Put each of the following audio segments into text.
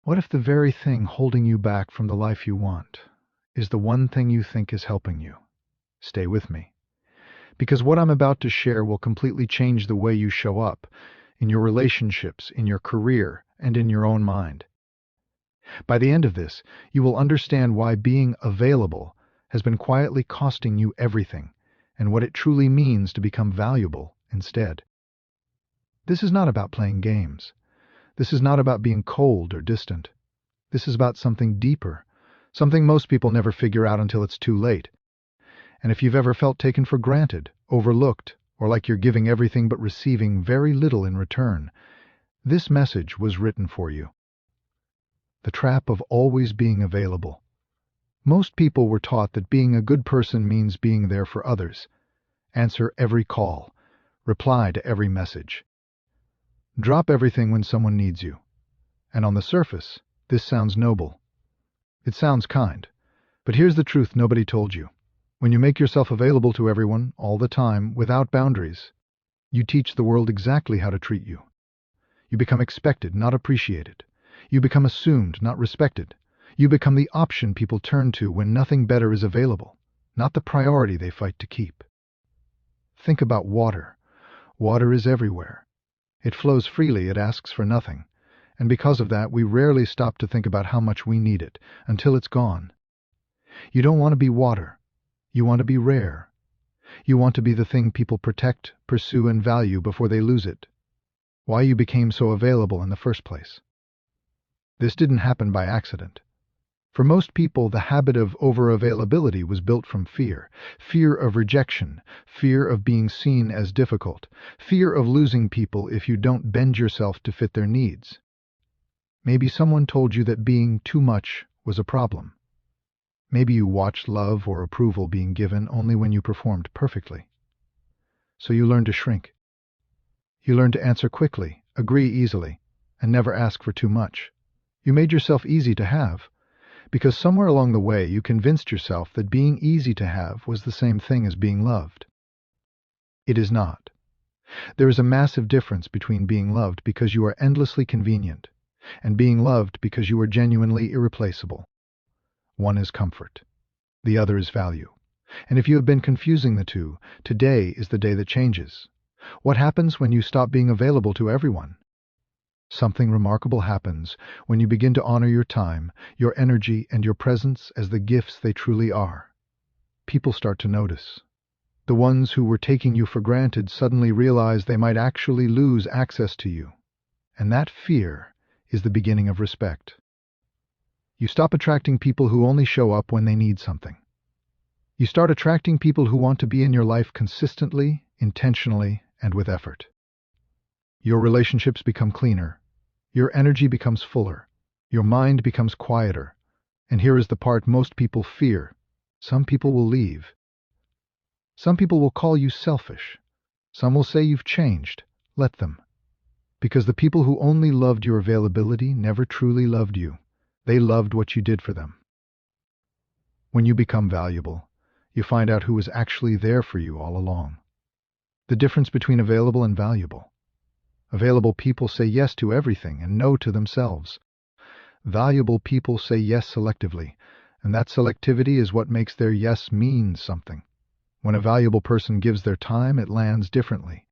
What if the very thing holding you back from the life you want is the one thing you think is helping you? Stay with me, because what I'm about to share will completely change the way you show up in your relationships, in your career, and in your own mind. By the end of this, you will understand why being available has been quietly costing you everything, and what it truly means to become valuable instead. This is not about playing games. This is not about being cold or distant. This is about something deeper, something most people never figure out until it's too late. And if you've ever felt taken for granted, overlooked, or like you're giving everything but receiving very little in return, this message was written for you. The trap of always being available. Most people were taught that being a good person means being there for others. Answer every call. Reply to every message. Drop everything when someone needs you. And on the surface, this sounds noble. It sounds kind. But here's the truth nobody told you. When you make yourself available to everyone, all the time, without boundaries, you teach the world exactly how to treat you. You become expected, not appreciated. You become assumed, not respected. You become the option people turn to when nothing better is available, not the priority they fight to keep. Think about water. Water is everywhere. It flows freely, it asks for nothing. And because of that, we rarely stop to think about how much we need it, until it's gone. You don't want to be water. You want to be rare. You want to be the thing people protect, pursue, and value before they lose it. Why you became so available in the first place. This didn't happen by accident. For most people, the habit of over-availability was built from fear. Fear of rejection, fear of being seen as difficult, fear of losing people if you don't bend yourself to fit their needs. Maybe someone told you that being too much was a problem. Maybe you watched love or approval being given only when you performed perfectly. So you learned to shrink. You learned to answer quickly, agree easily, and never ask for too much. You made yourself easy to have, because somewhere along the way you convinced yourself that being easy to have was the same thing as being loved. It is not. There is a massive difference between being loved because you are endlessly convenient and being loved because you are genuinely irreplaceable. One is comfort. The other is value. And if you have been confusing the two, today is the day that changes. What happens when you stop being available to everyone? Something remarkable happens when you begin to honor your time, your energy, and your presence as the gifts they truly are. People start to notice. The ones who were taking you for granted suddenly realize they might actually lose access to you. And that fear is the beginning of respect. You stop attracting people who only show up when they need something. You start attracting people who want to be in your life consistently, intentionally, and with effort. Your relationships become cleaner. Your energy becomes fuller. Your mind becomes quieter. And here is the part most people fear. Some people will leave. Some people will call you selfish. Some will say you've changed. Let them. Because the people who only loved your availability never truly loved you. They loved what you did for them. When you become valuable, you find out who was actually there for you all along. The difference between available and valuable. Available people say yes to everything and no to themselves. Valuable people say yes selectively, and that selectivity is what makes their yes mean something. When a valuable person gives their time, it lands differently.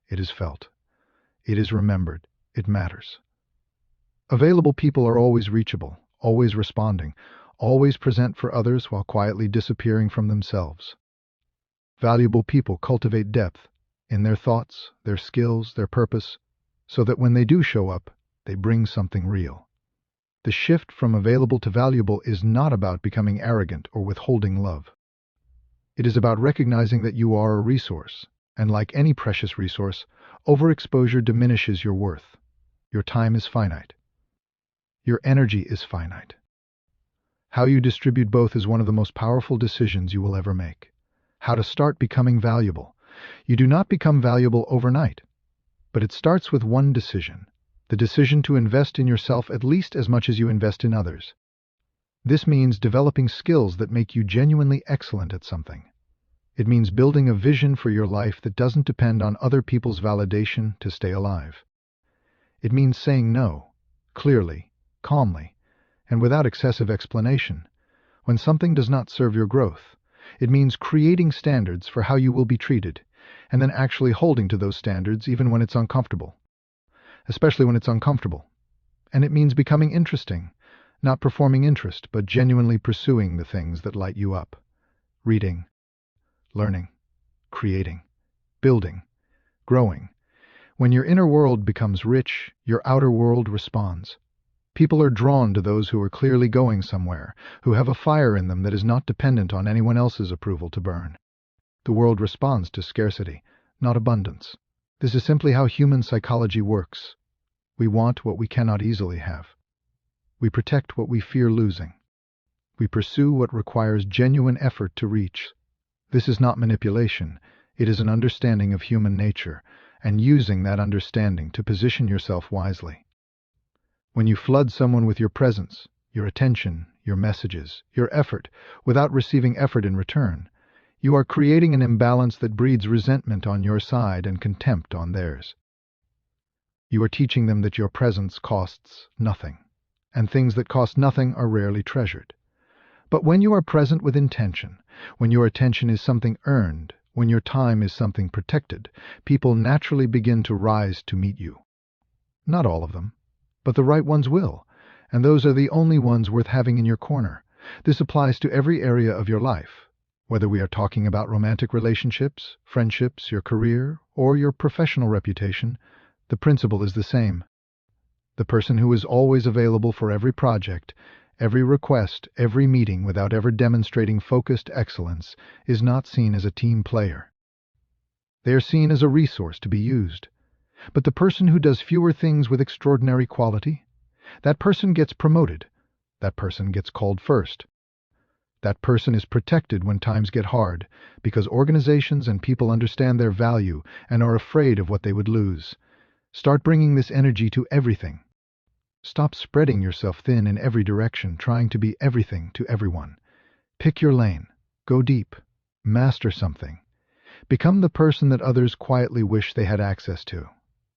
It is felt. It is remembered. It matters. Available people are always reachable, always responding, always present for others while quietly disappearing from themselves. Valuable people cultivate depth in their thoughts, their skills, their purpose, so that when they do show up, they bring something real. The shift from available to valuable is not about becoming arrogant or withholding love. It is about recognizing that you are a resource, and like any precious resource, overexposure diminishes your worth. Your time is finite. Your energy is finite. How you distribute both is one of the most powerful decisions you will ever make. How to start becoming valuable. You do not become valuable overnight, but it starts with one decision, the decision to invest in yourself at least as much as you invest in others. This means developing skills that make you genuinely excellent at something. It means building a vision for your life that doesn't depend on other people's validation to stay alive. It means saying no, clearly, calmly, and without excessive explanation. When something does not serve your growth, it means creating standards for how you will be treated, and then actually holding to those standards even when it's uncomfortable. Especially when it's uncomfortable. And it means becoming interesting, not performing interest, but genuinely pursuing the things that light you up. Reading, learning, creating, building, growing. When your inner world becomes rich, your outer world responds. People are drawn to those who are clearly going somewhere, who have a fire in them that is not dependent on anyone else's approval to burn. The world responds to scarcity, not abundance. This is simply how human psychology works. We want what we cannot easily have. We protect what we fear losing. We pursue what requires genuine effort to reach. This is not manipulation. It is an understanding of human nature, and using that understanding to position yourself wisely. When you flood someone with your presence, your attention, your messages, your effort, without receiving effort in return, you are creating an imbalance that breeds resentment on your side and contempt on theirs. You are teaching them that your presence costs nothing, and things that cost nothing are rarely treasured. But when you are present with intention, when your attention is something earned, when your time is something protected, people naturally begin to rise to meet you. Not all of them, but the right ones will, and those are the only ones worth having in your corner. This applies to every area of your life, whether we are talking about romantic relationships, friendships, your career, or your professional reputation. The principle is the same. The person who is always available for every project, every request, every meeting without ever demonstrating focused excellence is not seen as a team player. They are seen as a resource to be used. But the person who does fewer things with extraordinary quality, that person gets promoted. That person gets called first. That person is protected when times get hard, because organizations and people understand their value and are afraid of what they would lose. Start bringing this energy to everything. Stop spreading yourself thin in every direction, trying to be everything to everyone. Pick your lane. Go deep. Master something. Become the person that others quietly wish they had access to,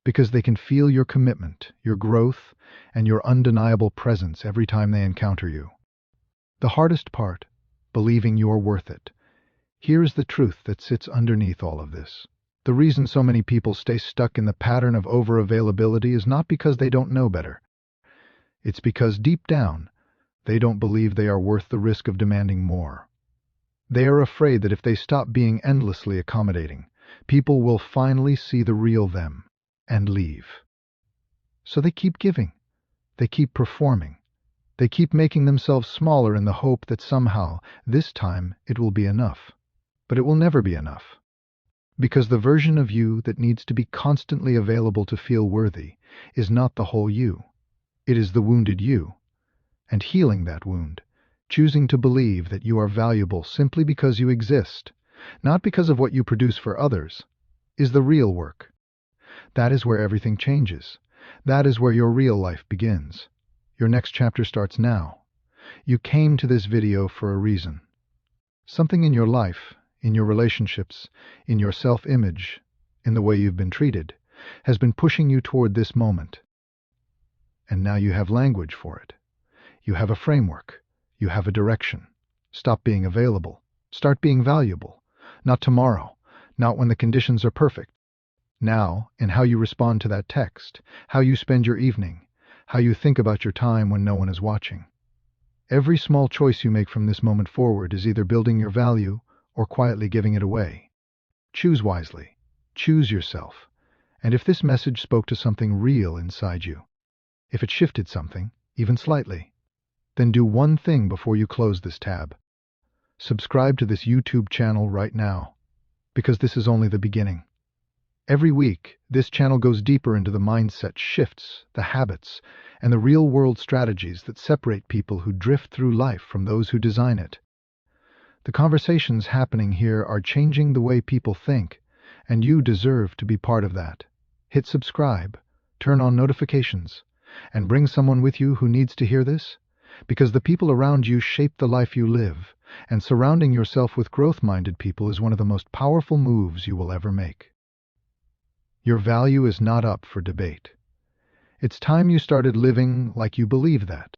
because they can feel your commitment, your growth, and your undeniable presence every time they encounter you. The hardest part, believing you're worth it. Here is the truth that sits underneath all of this. The reason so many people stay stuck in the pattern of over-availability is not because they don't know better. It's because deep down, they don't believe they are worth the risk of demanding more. They are afraid that if they stop being endlessly accommodating, people will finally see the real them and leave. So they keep giving. They keep performing. They keep making themselves smaller in the hope that somehow, this time, it will be enough. But it will never be enough. Because the version of you that needs to be constantly available to feel worthy is not the whole you. It is the wounded you. And healing that wound, choosing to believe that you are valuable simply because you exist, not because of what you produce for others, is the real work. That is where everything changes. That is where your real life begins. Your next chapter starts now. You came to this video for a reason. Something in your life, in your relationships, in your self-image, in the way you've been treated, has been pushing you toward this moment. And now you have language for it. You have a framework. You have a direction. Stop being available. Start being valuable. Not tomorrow. Not when the conditions are perfect. Now, in how you respond to that text, how you spend your evening, how you think about your time when no one is watching. Every small choice you make from this moment forward is either building your value or quietly giving it away. Choose wisely. Choose yourself. And if this message spoke to something real inside you, if it shifted something, even slightly, then do one thing before you close this tab. Subscribe to this YouTube channel right now, because this is only the beginning. Every week, this channel goes deeper into the mindset shifts, the habits, and the real-world strategies that separate people who drift through life from those who design it. The conversations happening here are changing the way people think, and you deserve to be part of that. Hit subscribe, turn on notifications, and bring someone with you who needs to hear this, because the people around you shape the life you live, and surrounding yourself with growth-minded people is one of the most powerful moves you will ever make. Your value is not up for debate. It's time you started living like you believe that.